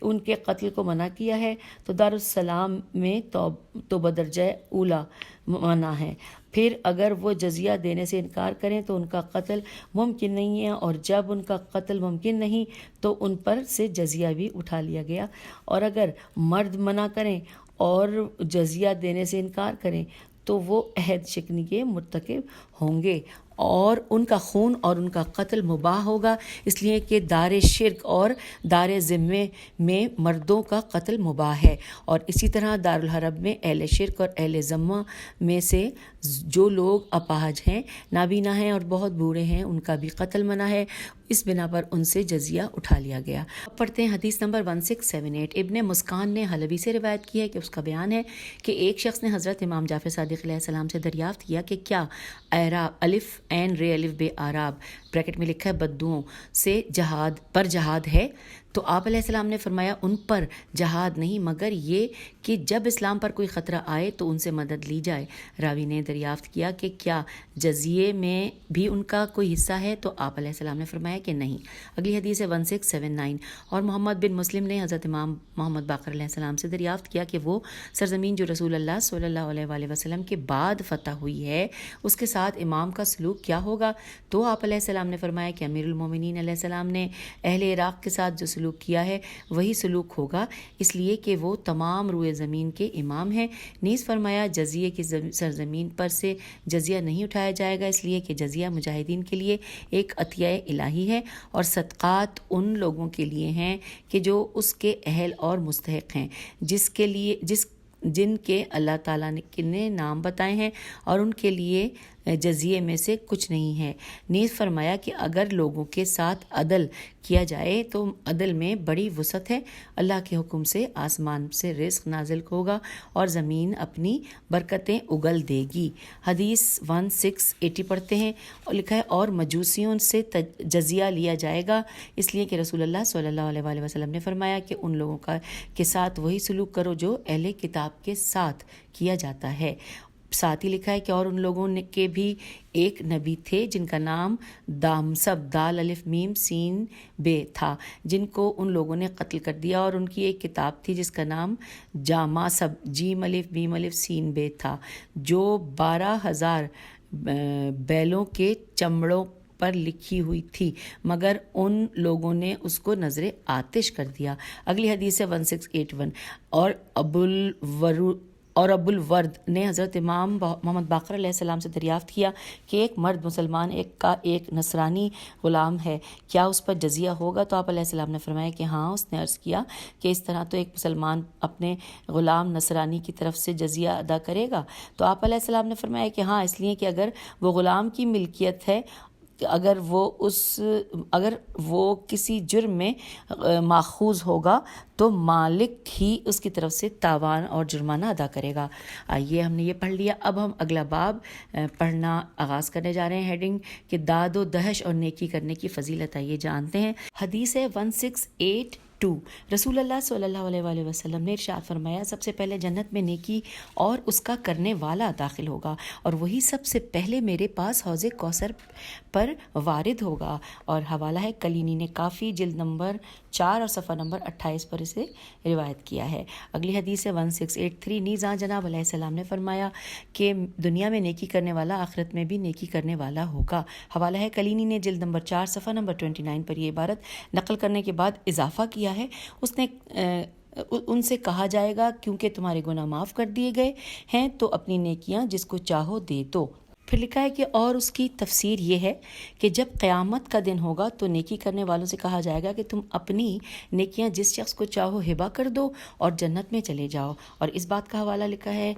ان کے قتل کو منع کیا ہے تو دارالسلام میں تو بدرجہ اولا منع ہے۔ پھر اگر وہ جزیہ دینے سے انکار کریں تو ان کا قتل ممکن نہیں ہے، اور جب ان کا قتل ممکن نہیں تو ان پر سے جزیہ بھی اٹھا لیا گیا۔ اور اگر مرد منع کریں اور جزیہ دینے سے انکار کریں تو وہ عہد شکنی کے مرتکب ہوں گے اور ان کا خون اور ان کا قتل مباح ہوگا، اس لیے کہ دار شرک اور دار ذمے میں مردوں کا قتل مباح ہے، اور اسی طرح دارالحرب میں اہل شرک اور اہل ذمہ میں سے جو لوگ اپاہج ہیں، نابینا ہیں اور بہت بوڑھے ہیں ان کا بھی قتل منع ہے، اس بنا پر ان سے جزیہ اٹھا لیا گیا۔ اب پڑھتے ہیں حدیث نمبر 1678۔ ابن مسکان نے حلبی سے روایت کی ہے کہ اس کا بیان ہے کہ ایک شخص نے حضرت امام جعفر صادق علیہ السلام سے دریافت کیا کہ کیا اعراب الف عین رے الف بے آراب بریکٹ میں لکھا ہے بدوؤں سے جہاد ہے؟ تو آپ علیہ السلام نے فرمایا ان پر جہاد نہیں، مگر یہ کہ جب اسلام پر کوئی خطرہ آئے تو ان سے مدد لی جائے۔ راوی نے دریافت کیا کہ کیا جزیے میں بھی ان کا کوئی حصہ ہے؟ تو آپ علیہ السلام نے فرمایا کہ نہیں۔ اگلی حدیث ہے 1679۔ اور محمد بن مسلم نے حضرت امام محمد باقر علیہ السلام سے دریافت کیا کہ وہ سرزمین جو رسول اللہ صلی اللہ علیہ وسلم کے بعد فتح ہوئی ہے اس کے ساتھ امام کا سلوک کیا ہوگا؟ تو آپ علیہ السلام نے فرمایا کہ امیر المومنین علیہ السلام نے اہل عراق کے ساتھ جو سلوک سلوک کیا ہے وہی سلوک ہوگا، اس لیے کہ وہ تمام روئے زمین کے امام ہیں۔ نیز فرمایا جزیے کی سرزمین پر سے جزیہ نہیں اٹھایا جائے گا، اس لیے کہ جزیہ مجاہدین کے لیے ایک عطیہ الہی ہے اور صدقات ان لوگوں کے لیے ہیں کہ جو اس کے اہل اور مستحق ہیں، جن کے اللہ تعالیٰ نے نام بتائے ہیں، اور ان کے لیے جزیے میں سے کچھ نہیں ہے۔ نیز فرمایا کہ اگر لوگوں کے ساتھ عدل کیا جائے تو عدل میں بڑی وسعت ہے، اللہ کے حکم سے آسمان سے رزق نازل ہوگا اور زمین اپنی برکتیں اگل دے گی۔ حدیث 1680 پڑھتے ہیں اور لکھا ہے اور مجوسیوں سے جزیہ لیا جائے گا، اس لیے کہ رسول اللہ صلی اللہ علیہ وآلہ وسلم نے فرمایا کہ ان لوگوں کے ساتھ وہی سلوک کرو جو اہل کتاب کے ساتھ کیا جاتا ہے۔ ساتھ ہی لکھا ہے کہ اور ان لوگوں کے بھی ایک نبی تھے جن کا نام دامسب دال الف میم سین بے تھا، جن کو ان لوگوں نے قتل کر دیا، اور ان کی ایک کتاب تھی جس کا نام جاماسب جیم الف میم الف سین بے تھا، جو 12,000 بیلوں کے چمڑوں پر لکھی ہوئی تھی، مگر ان لوگوں نے اس کو نظر آتش کر دیا۔ اگلی حدیث ہے 1681 اور ابو الورد نے حضرت امام محمد باقر علیہ السلام سے دریافت کیا کہ ایک مرد مسلمان ایک نصرانی غلام ہے، کیا اس پر جزیہ ہوگا؟ تو آپ علیہ السلام نے فرمایا کہ ہاں۔ اس نے عرض کیا کہ اس طرح تو ایک مسلمان اپنے غلام نصرانی کی طرف سے جزیہ ادا کرے گا؟ تو آپ علیہ السلام نے فرمایا کہ ہاں، اس لیے کہ اگر وہ غلام کی ملکیت ہے، اگر وہ کسی جرم میں ماخوذ ہوگا تو مالک ہی اس کی طرف سے تاوان اور جرمانہ ادا کرے گا۔ آئیے ہم نے یہ پڑھ لیا، اب ہم اگلا باب پڑھنا آغاز کرنے جا رہے ہیں۔ ہیڈنگ کہ داد و دہش اور نیکی کرنے کی فضیلت، آئیے جانتے ہیں۔ حدیث ہے 1682 رسول اللہ صلی اللہ علیہ وآلہ وسلم نے ارشاد فرمایا سب سے پہلے جنت میں نیکی اور اس کا کرنے والا داخل ہوگا، اور وہی سب سے پہلے میرے پاس حوض کوثر پر وارد ہوگا۔ اور حوالہ ہے کلینی نے کافی جلد نمبر 4 اور صفحہ نمبر 28 پر اسے روایت کیا ہے۔ اگلی حدیث ہے 1683 نیزاں جناب علیہ السلام نے فرمایا کہ دنیا میں نیکی کرنے والا آخرت میں بھی نیکی کرنے والا ہوگا۔ حوالہ ہے کلینی نے جلد نمبر 4 صفحہ نمبر 29 پر یہ عبارت نقل کرنے کے بعد اضافہ کیا ہے، اس نے ان سے کہا جائے گا کیونکہ تمہارے گناہ معاف کر دیے گئے ہیں تو اپنی نیکیاں جس کو چاہو دے دو۔ پھر لکھا ہے کہ اور اس کی تفسیر یہ ہے کہ جب قیامت کا دن ہوگا تو نیکی کرنے والوں سے کہا جائے گا کہ تم اپنی نیکیاں جس شخص کو چاہو ہبہ کر دو اور جنت میں چلے جاؤ۔ اور اس بات کا حوالہ لکھا ہے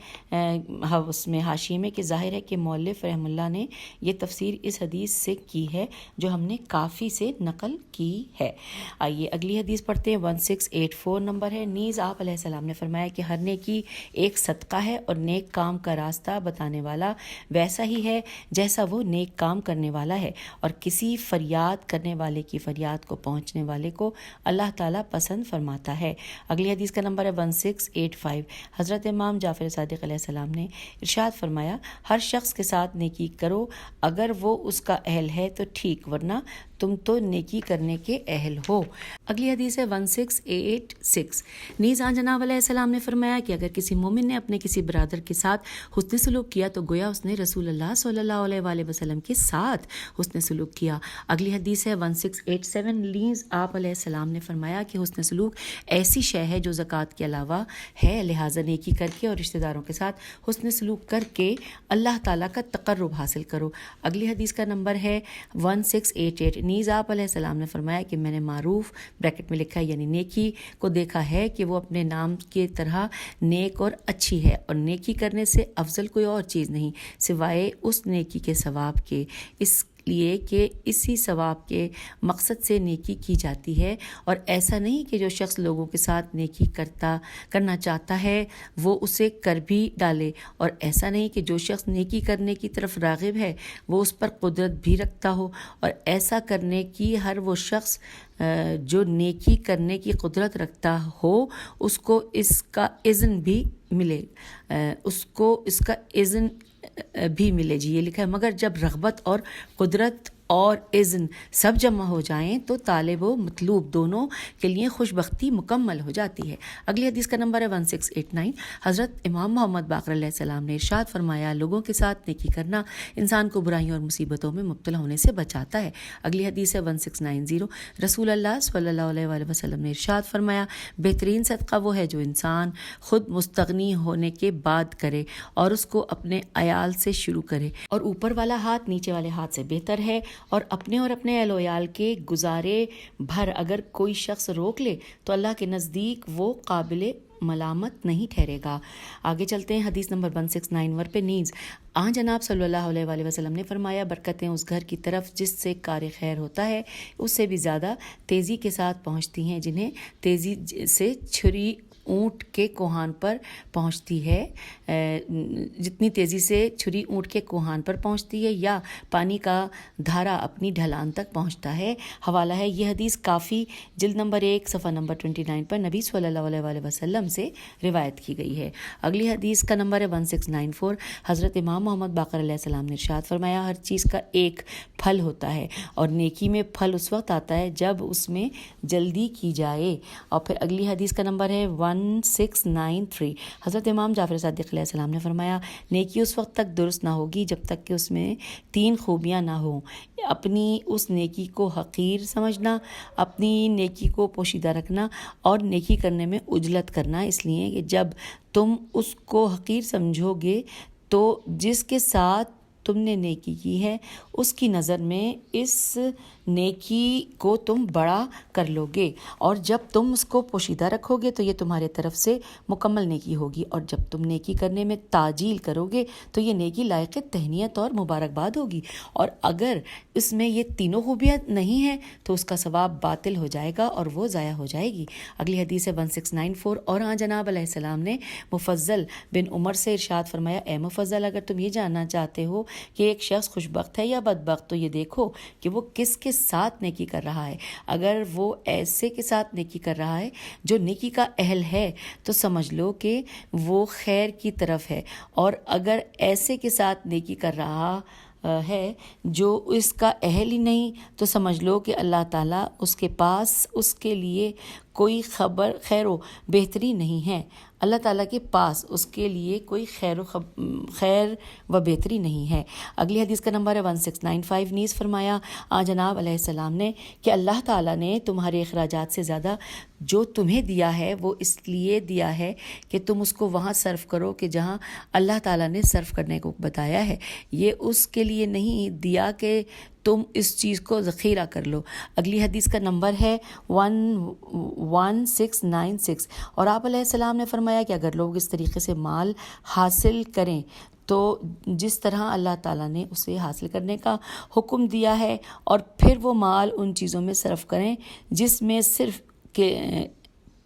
اس میں حاشیے میں کہ ظاہر ہے کہ مؤلف رحم اللہ نے یہ تفسیر اس حدیث سے کی ہے جو ہم نے کافی سے نقل کی ہے۔ آئیے اگلی حدیث پڑھتے ہیں۔ 1684 نمبر ہے۔ نیز آپ علیہ السلام نے فرمایا کہ ہر نیکی ایک صدقہ ہے اور نیک کام کا راستہ بتانے والا ویسا ہی ہے جیسا وہ نیک کام کرنے والا ہے، اور کسی فریاد کرنے والے کی فریاد کو پہنچنے والے کو اللہ تعالیٰ پسند فرماتا ہے۔ اگلی حدیث کا نمبر ہے 1685 حضرت امام جعفر صادق علیہ السلام نے ارشاد فرمایا ہر شخص کے ساتھ نیکی کرو، اگر وہ اس کا اہل ہے تو ٹھیک، ورنہ تم تو نیکی کرنے کے اہل ہو۔ اگلی حدیث ہے 1686 نیز آن جناب علیہ السلام نے فرمایا کہ اگر کسی مومن نے اپنے کسی برادر کے ساتھ حسن سلوک کیا تو گویا اس نے رسول اللہ صلی اللہ علیہ وآلہ وسلم کے ساتھ حسن سلوک کیا۔ اگلی حدیث ہے 1687 نیز آپ علیہ السلام نے فرمایا کہ حسن سلوک ایسی شے ہے جو زکوٰۃ کے علاوہ ہے، لہٰذا نیکی کر کے اور رشتہ داروں کے ساتھ حسن سلوک کر کے اللہ تعالیٰ کا تقرب حاصل کرو۔ اگلی حدیث کا نمبر ہے 1688 نیز آپ علیہ السلام نے فرمایا کہ میں نے معروف بریکٹ میں لکھا ہے یعنی نیکی کو دیکھا ہے کہ وہ اپنے نام کی طرح نیک اور اچھی ہے، اور نیکی کرنے سے افضل کوئی اور چیز نہیں سوائے اس نیکی کے ثواب کے، اس لیے کہ اسی ثواب کے مقصد سے نیکی کی جاتی ہے، اور ایسا نہیں کہ جو شخص لوگوں کے ساتھ نیکی کرنا چاہتا ہے وہ اسے کر بھی ڈالے، اور ایسا نہیں کہ جو شخص نیکی کرنے کی طرف راغب ہے وہ اس پر قدرت بھی رکھتا ہو، اور ایسا کرنے کی ہر وہ شخص جو نیکی کرنے کی قدرت رکھتا ہو اس کو اس کا اذن بھی ملے، جی یہ لکھا ہے مگر جب رغبت اور قدرت اور اذن سب جمع ہو جائیں تو طالب و مطلوب دونوں کے لیے خوش بختی مکمل ہو جاتی ہے۔ اگلی حدیث کا نمبر ہے 1689۔ حضرت امام محمد باقر علیہ السلام نے ارشاد فرمایا، لوگوں کے ساتھ نیکی کرنا انسان کو برائیوں اور مصیبتوں میں مبتلا ہونے سے بچاتا ہے۔ اگلی حدیث ہے 1690۔ رسول اللہ صلی اللہ علیہ وآلہ وسلم نے ارشاد فرمایا، بہترین صدقہ وہ ہے جو انسان خود مستغنی ہونے کے بعد کرے اور اس کو اپنے عیال سے شروع کرے، اور اوپر والا ہاتھ نیچے والے ہاتھ سے بہتر ہے، اور اپنے اہل و عیال کے گزارے بھر اگر کوئی شخص روک لے تو اللہ کے نزدیک وہ قابل ملامت نہیں ٹھہرے گا۔ آگے چلتے ہیں حدیث نمبر 1691 پہ۔ نیز جناب صلی اللہ علیہ وآلہ وسلم نے فرمایا، برکتیں اس گھر کی طرف جس سے کار خیر ہوتا ہے اس سے بھی زیادہ تیزی کے ساتھ پہنچتی ہیں جنہیں تیزی سے چھری اونٹ کے کوہان پر پہنچتی ہے، جتنی تیزی سے چھری اونٹ کے کوہان پر پہنچتی ہے یا پانی کا دھارا اپنی ڈھلان تک پہنچتا ہے۔ حوالہ ہے یہ حدیث کافی جلد نمبر 1 صفحہ نمبر 29 پر نبی صلی اللہ علیہ وآلہ وسلم سے روایت کی گئی ہے۔ اگلی حدیث کا نمبر ہے 1694۔ حضرت امام محمد باقر علیہ السلام نے ارشاد فرمایا، ہر چیز کا ایک پھل ہوتا ہے اور نیکی میں پھل اس وقت آتا ہے جب اس میں جلدی کی جائے۔ اور پھر اگلی حدیث کا نمبر ہے 1693۔ حضرت امام جعفر صادق علیہ السلام نے فرمایا، نیکی اس وقت تک درست نہ ہوگی جب تک کہ اس میں 3 خوبیاں نہ ہوں: اپنی اس نیکی کو حقیر سمجھنا، اپنی نیکی کو پوشیدہ رکھنا، اور نیکی کرنے میں عجلت کرنا، اس لیے کہ جب تم اس کو حقیر سمجھو گے تو جس کے ساتھ تم نے نیکی کی ہے اس کی نظر میں اس نیکی کو تم بڑا کر لو گے، اور جب تم اس کو پوشیدہ رکھو گے تو یہ تمہارے طرف سے مکمل نیکی ہوگی، اور جب تم نیکی کرنے میں تعجیل کرو گے تو یہ نیکی لائق تہنیت اور مبارکباد ہوگی، اور اگر اس میں یہ تینوں خوبیاں نہیں ہیں تو اس کا ثواب باطل ہو جائے گا اور وہ ضائع ہو جائے گی۔ اگلی حدیث ہے 1694۔ اور جناب علیہ السلام نے مفضل بن عمر سے ارشاد فرمایا، اے مفضل، اگر تم یہ جاننا چاہتے ہو کہ ایک شخص خوشبخت ہے یا بدبخت تو یہ دیکھو کہ وہ کس کے ساتھ نیکی کر رہا ہے۔ اگر وہ ایسے کے ساتھ نیکی کر رہا ہے جو نیکی کا اہل ہے تو سمجھ لو کہ وہ خیر کی طرف ہے، اور اگر ایسے کے ساتھ نیکی کر رہا ہے جو اس کا اہل ہی نہیں تو سمجھ لو کہ اللہ تعالیٰ اس کے پاس اس کے لیے کوئی خیر و بہتری نہیں ہے، اللہ تعالیٰ کے پاس اس کے لیے کوئی خیر و بہتری نہیں ہے۔ اگلی حدیث کا نمبر ہے 1695۔ نیز فرمایا جناب علیہ السلام نے کہ اللہ تعالیٰ نے تمہارے اخراجات سے زیادہ جو تمہیں دیا ہے وہ اس لیے دیا ہے کہ تم اس کو وہاں صرف کرو کہ جہاں اللہ تعالیٰ نے صرف کرنے کو بتایا ہے، یہ اس کے لیے نہیں دیا کہ تم اس چیز کو ذخیرہ کر لو۔ اگلی حدیث کا نمبر ہے 1696۔ اور آپ علیہ السلام نے فرمایا کہ اگر لوگ اس طریقے سے مال حاصل کریں تو جس طرح اللہ تعالیٰ نے اسے حاصل کرنے کا حکم دیا ہے، اور پھر وہ مال ان چیزوں میں صرف کریں جس میں صرف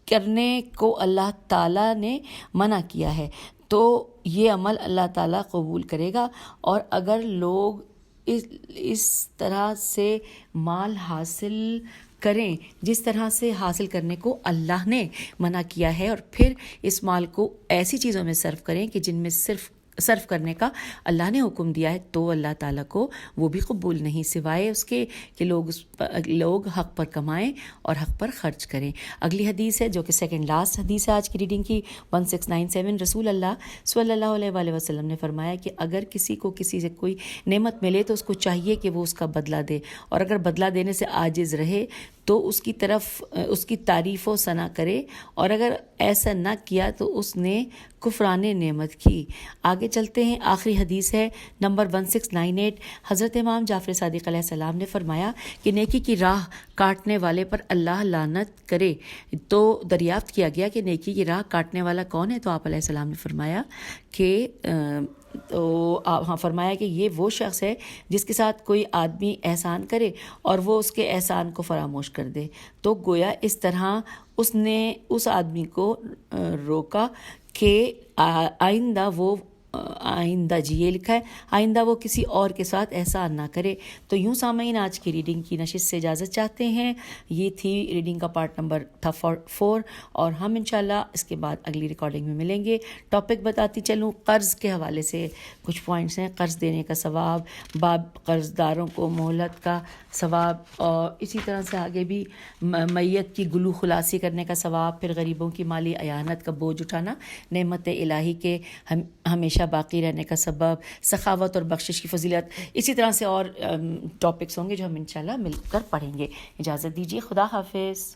کرنے کو اللہ تعالیٰ نے منع کیا ہے، تو یہ عمل اللہ تعالیٰ قبول کرے گا۔ اور اگر لوگ اس طرح سے مال حاصل کریں جس طرح سے حاصل کرنے کو اللہ نے منع کیا ہے، اور پھر اس مال کو ایسی چیزوں میں صرف کریں کہ جن میں صرف کرنے کا اللہ نے حکم دیا ہے، تو اللہ تعالیٰ کو وہ بھی قبول نہیں، سوائے اس کے کہ لوگ حق پر کمائیں اور حق پر خرچ کریں۔ اگلی حدیث ہے جو کہ سیکنڈ لاسٹ حدیث ہے آج کی ریڈنگ کی، 1697۔ رسول اللہ صلی اللہ علیہ وآلہ وسلم نے فرمایا کہ اگر کسی کو کسی سے کوئی نعمت ملے تو اس کو چاہیے کہ وہ اس کا بدلہ دے، اور اگر بدلہ دینے سے عاجز رہے تو اس کی طرف اس کی تعریف و ثنا کرے، اور اگر ایسا نہ کیا تو اس نے کفران نعمت کی۔ آگے چلتے ہیں، آخری حدیث ہے نمبر 1698۔ حضرت امام جعفر صادق علیہ السلام نے فرمایا کہ نیکی کی راہ کاٹنے والے پر اللہ لعنت کرے۔ تو دریافت کیا گیا کہ نیکی کی راہ کاٹنے والا کون ہے، تو آپ علیہ السلام نے فرمایا کہ فرمایا کہ یہ وہ شخص ہے جس کے ساتھ کوئی آدمی احسان کرے اور وہ اس کے احسان کو فراموش کر دے، تو گویا اس طرح اس نے اس آدمی کو روکا کہ آئندہ وہ آئندہ جی یہ لکھا ہے آئندہ وہ کسی اور کے ساتھ احسان نہ کرے. تو یوں سامعین آج کی ریڈنگ کی نشست سے اجازت چاہتے ہیں. یہ تھی ریڈنگ کا پارٹ نمبر تھا 4 اور ہم انشاءاللہ اس کے بعد اگلی ریکارڈنگ میں ملیں گے. ٹاپک بتاتی چلوں, قرض کے حوالے سے کچھ پوائنٹس ہیں. قرض دینے کا ثواب, باب قرض داروں کو مہلت کا ثواب, اور اسی طرح سے آگے بھی میت کی گلو خلاصی کرنے کا ثواب, پھر غریبوں کی مالی اعانت کا بوجھ اٹھانا, نعمت الہی کے ہمیشہ باقی رہنے کا سبب, سخاوت اور بخشش کی فضیلت. اسی طرح سے اور ٹاپکس ہوں گے جو ہم انشاءاللہ مل کر پڑھیں گے. اجازت دیجیے, خدا حافظ.